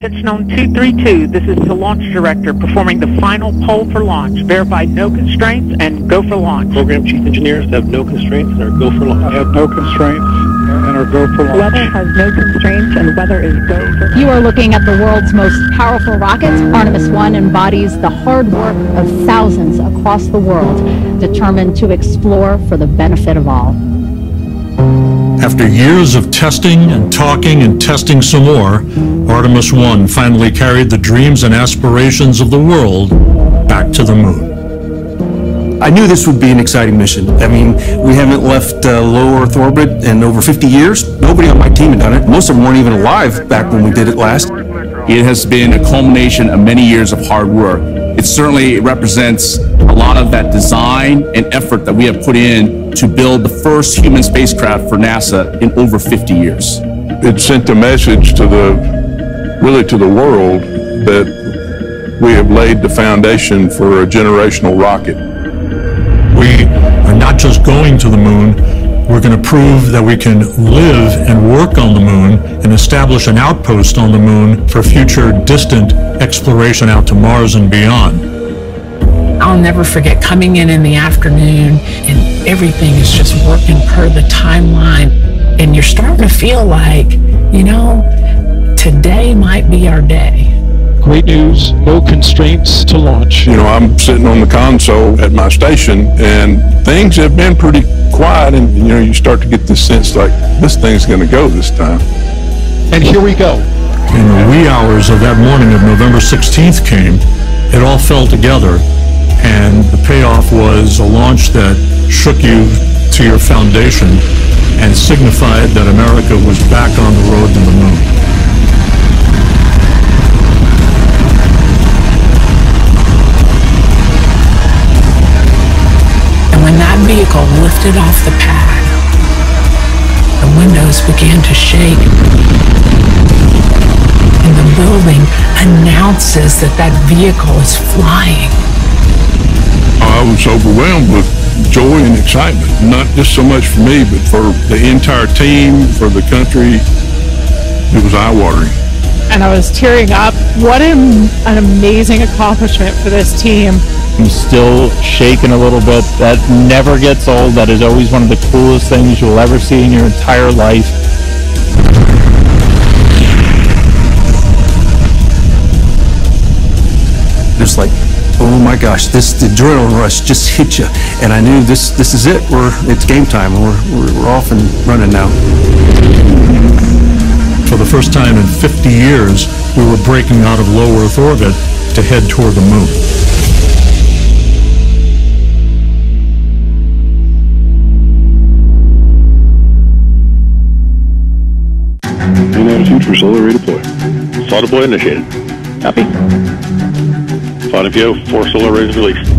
Pitch known 232, this is the launch director performing the final poll for launch. Verify no constraints and go for launch. Program chief engineers have no constraints and are go for launch. I have no constraints and are go for launch. Weather has no constraints and weather is go for launch. You are looking at the world's most powerful rocket. Artemis I embodies the hard work of thousands across the world, determined to explore for the benefit of all. After years of testing and talking and testing some more, Artemis I finally carried the dreams and aspirations of the world back to the moon. I knew this would be an exciting mission. I mean, we haven't left low Earth orbit in over 50 years. Nobody on my team had done it. Most of them weren't even alive back when we did it last. It has been a culmination of many years of hard work. It certainly represents a lot of that design and effort that we have put in to build the first human spacecraft for NASA in over 50 years. It sent a message to the world that we have laid the foundation for a generational rocket. We are not just going to the moon, we're going to prove that we can live and work on the moon and establish an outpost on the moon for future distant exploration out to Mars and beyond. I'll never forget coming in the afternoon and everything is just working per the timeline. And you're starting to feel like, you know, today might be our day. Great news, no constraints to launch. You know, I'm sitting on the console at my station and things have been pretty quiet, and you know, you start to get this sense like this thing's going to go this time. And here we go. In the wee hours of that morning of November 16th came, it all fell together, and the payoff was a launch that shook you to your foundation and signified that America was back on the road to the moon. And when that vehicle lifted off the pad, the windows began to shake. And the building announces that that vehicle is flying. I was overwhelmed with joy and excitement, not just so much for me, but for the entire team, for the country. It was eye-watering. And I was tearing up. What an amazing accomplishment for this team. I'm still shaking a little bit. That never gets old. That is always one of the coolest things you'll ever see in your entire life. Just like, oh my gosh, this adrenaline rush just hit you, and I knew this is it. It's game time. We're off and running now. For the first time in 50 years, we were breaking out of low Earth orbit to head toward the moon. Main attitude for solar redeploy. Saw deploy initiated. Copy. Flight view, 4 solar arrays released.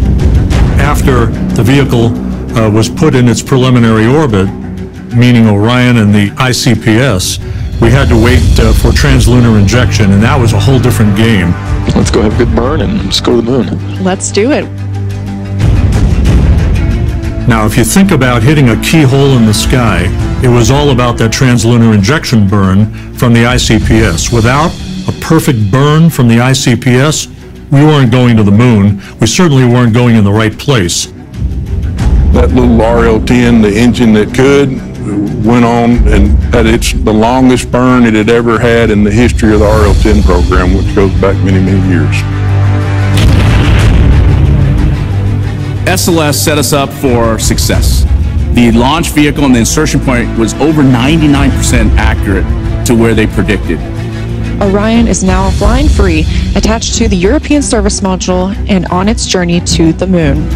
After the vehicle was put in its preliminary orbit, meaning Orion and the ICPS, we had to wait for translunar injection, and that was a whole different game. Let's go have a good burn and let's go to the moon. Let's do it. Now, if you think about hitting a keyhole in the sky, it was all about that translunar injection burn from the ICPS. Without a perfect burn from the ICPS, we weren't going to the moon. We certainly weren't going in the right place. That little RL-10, the engine that could, went on and had the longest burn it had ever had in the history of the RL-10 program, which goes back many, many years. SLS set us up for success. The launch vehicle and the insertion point was over 99% accurate to where they predicted. Orion is now flying free, attached to the European service module and on its journey to the moon.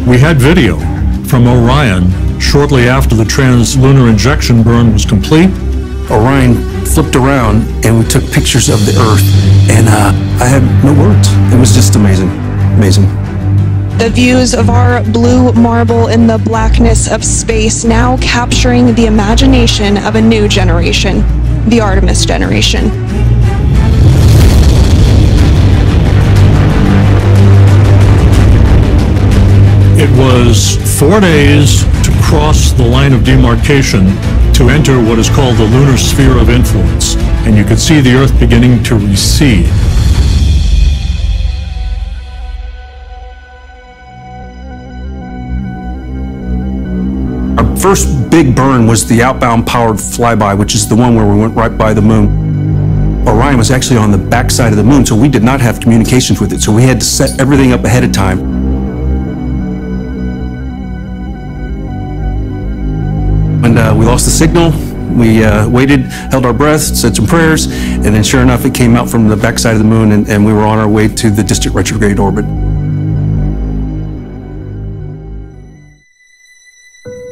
We had video from Orion shortly after the translunar injection burn was complete. Orion flipped around and we took pictures of the Earth, and I had no words. It was just amazing. Amazing. The views of our blue marble in the blackness of space, now capturing the imagination of a new generation, the Artemis generation. It was 4 days to cross the line of demarcation to enter what is called the lunar sphere of influence. and you could see the Earth beginning to recede. Our first big burn was the outbound powered flyby, which is the one where we went right by the moon. Orion was actually on the backside of the moon, so we did not have communications with it, so we had to set everything up ahead of time. When we lost the signal, we waited, held our breath, said some prayers, and then sure enough, it came out from the backside of the moon, and we were on our way to the distant retrograde orbit.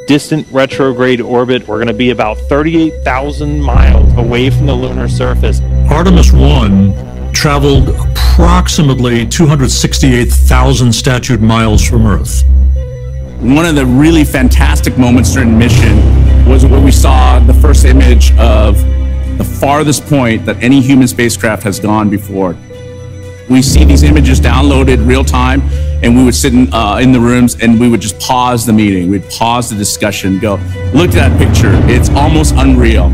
Distant retrograde orbit, we're going to be about 38,000 miles away from the lunar surface. Artemis I traveled approximately 268,000 statute miles from Earth. One of the really fantastic moments during the mission was when we saw the first image of the farthest point that any human spacecraft has gone before. We see these images downloaded real time, and we would sit in the rooms and we would just pause the meeting. We'd pause the discussion, go, look at that picture. It's almost unreal.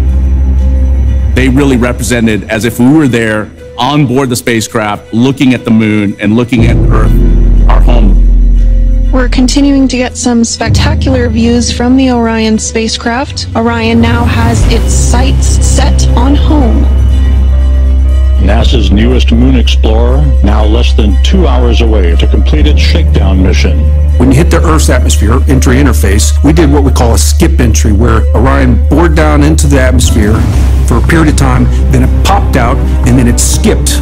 They really represented as if we were there on board the spacecraft, looking at the moon and looking at Earth, our home. We're continuing to get some spectacular views from the Orion spacecraft. Orion now has its sights set on home. NASA's newest moon explorer, now less than 2 hours away to complete its shakedown mission. When you hit the Earth's atmosphere, entry interface, we did what we call a skip entry, where Orion bored down into the atmosphere for a period of time, then it popped out, and then it skipped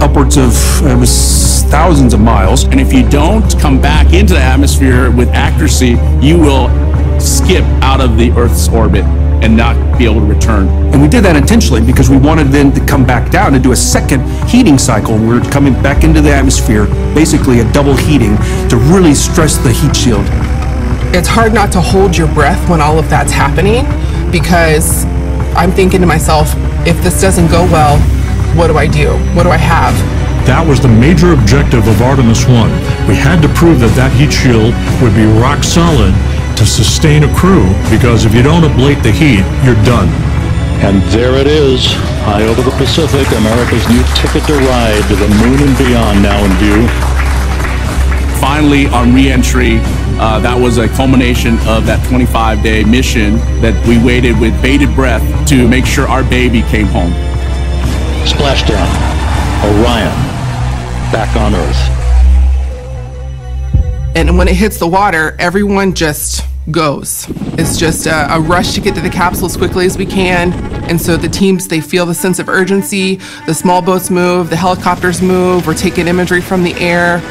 upwards of, it was thousands of miles. And if you don't come back into the atmosphere with accuracy, you will skip out of the Earth's orbit and not be able to return. And we did that intentionally because we wanted then to come back down and do a second heating cycle. We're coming back into the atmosphere, basically a double heating to really stress the heat shield. It's hard not to hold your breath when all of that's happening, because I'm thinking to myself, if this doesn't go well, what do I do? What do I have? That was the major objective of Artemis I. We had to prove that that heat shield would be rock solid to sustain a crew, because if you don't ablate the heat, you're done. And there it is, high over the Pacific, America's new ticket to ride to the moon and beyond now in view. Finally, on re-entry, that was a culmination of that 25-day mission that we waited with bated breath to make sure our baby came home. Splashdown, Orion, back on Earth. And when it hits the water, everyone just goes. It's just a rush to get to the capsule as quickly as we can. And so the teams, they feel the sense of urgency. The small boats move, the helicopters move, we're taking imagery from the air.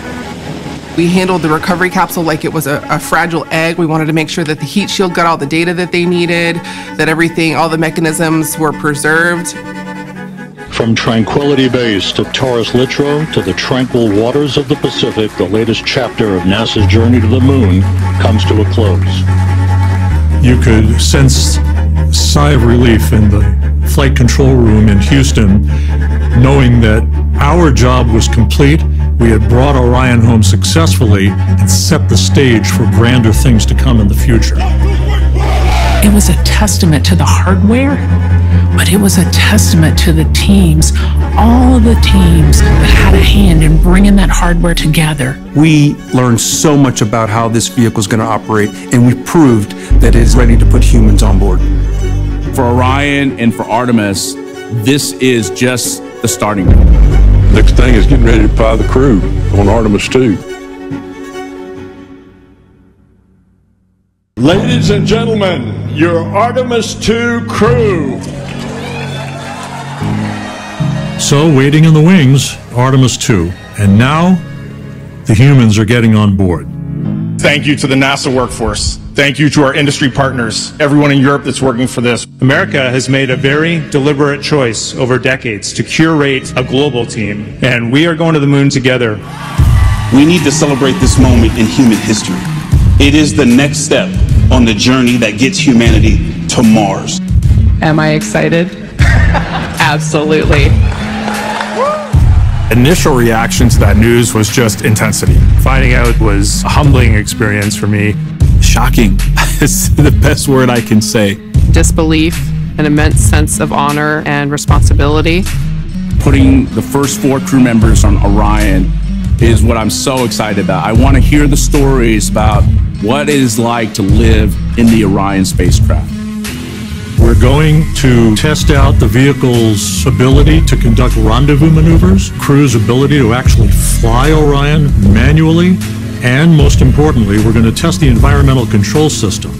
We handled the recovery capsule like it was a fragile egg. We wanted to make sure that the heat shield got all the data that they needed, that everything, all the mechanisms were preserved. From Tranquility Base to Taurus Littrow to the tranquil waters of the Pacific, the latest chapter of NASA's journey to the moon comes to a close. You could sense a sigh of relief in the flight control room in Houston, knowing that our job was complete. We had brought Orion home successfully and set the stage for grander things to come in the future. It was a testament to the hardware, but it was a testament to the teams, all of the teams that had a hand in bringing that hardware together. We learned so much about how this vehicle is going to operate, and we proved that it is ready to put humans on board. For Orion and for Artemis, this is just the starting point. Next thing is getting ready to fly the crew on Artemis II. Ladies and gentlemen, your Artemis II crew. So, waiting in the wings, Artemis II. And now, the humans are getting on board. Thank you to the NASA workforce. Thank you to our industry partners, everyone in Europe that's working for this. America has made a very deliberate choice over decades to curate a global team, and we are going to the moon together. We need to celebrate this moment in human history. It is the next step on the journey that gets humanity to Mars. Am I excited? Absolutely. Initial reaction to that news was just intensity. Finding out was a humbling experience for me. Shocking is the best word I can say. Disbelief, an immense sense of honor and responsibility. Putting the first 4 crew members on Orion is what I'm so excited about. I want to hear the stories about what it is like to live in the Orion spacecraft. We're going to test out the vehicle's ability to conduct rendezvous maneuvers, crew's ability to actually fly Orion manually, and most importantly, we're going to test the environmental control system.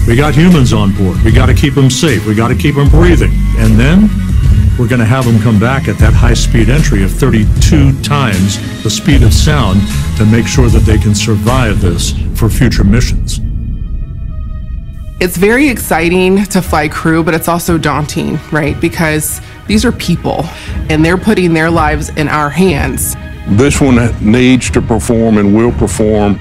We got humans on board. We got to keep them safe. We got to keep them breathing. And then we're going to have them come back at that high-speed entry of 32 times the speed of sound to make sure that they can survive this for future missions. It's very exciting to fly crew, but it's also daunting, right? Because these are people, and they're putting their lives in our hands. This one needs to perform and will perform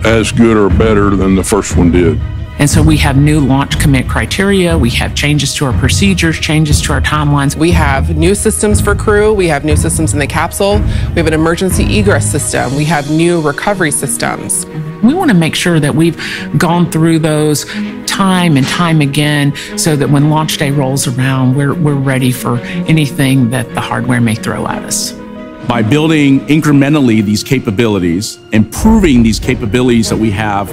as good or better than the first one did. And so we have new launch commit criteria, we have changes to our procedures, changes to our timelines. We have new systems for crew, we have new systems in the capsule, we have an emergency egress system, we have new recovery systems. We want to make sure that we've gone through those time and time again so that when launch day rolls around, we're ready for anything that the hardware may throw at us. By building incrementally these capabilities, improving these capabilities that we have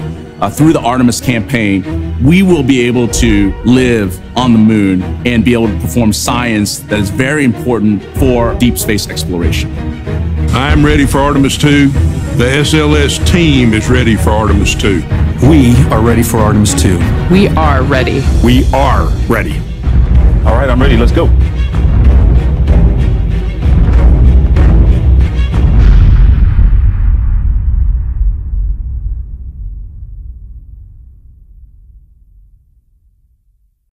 through the Artemis campaign, we will be able to live on the moon and be able to perform science that is very important for deep space exploration. I'm ready for Artemis II. The SLS team is ready for Artemis II. We are ready for Artemis II. We are ready. We are ready. All right, I'm ready. Let's go.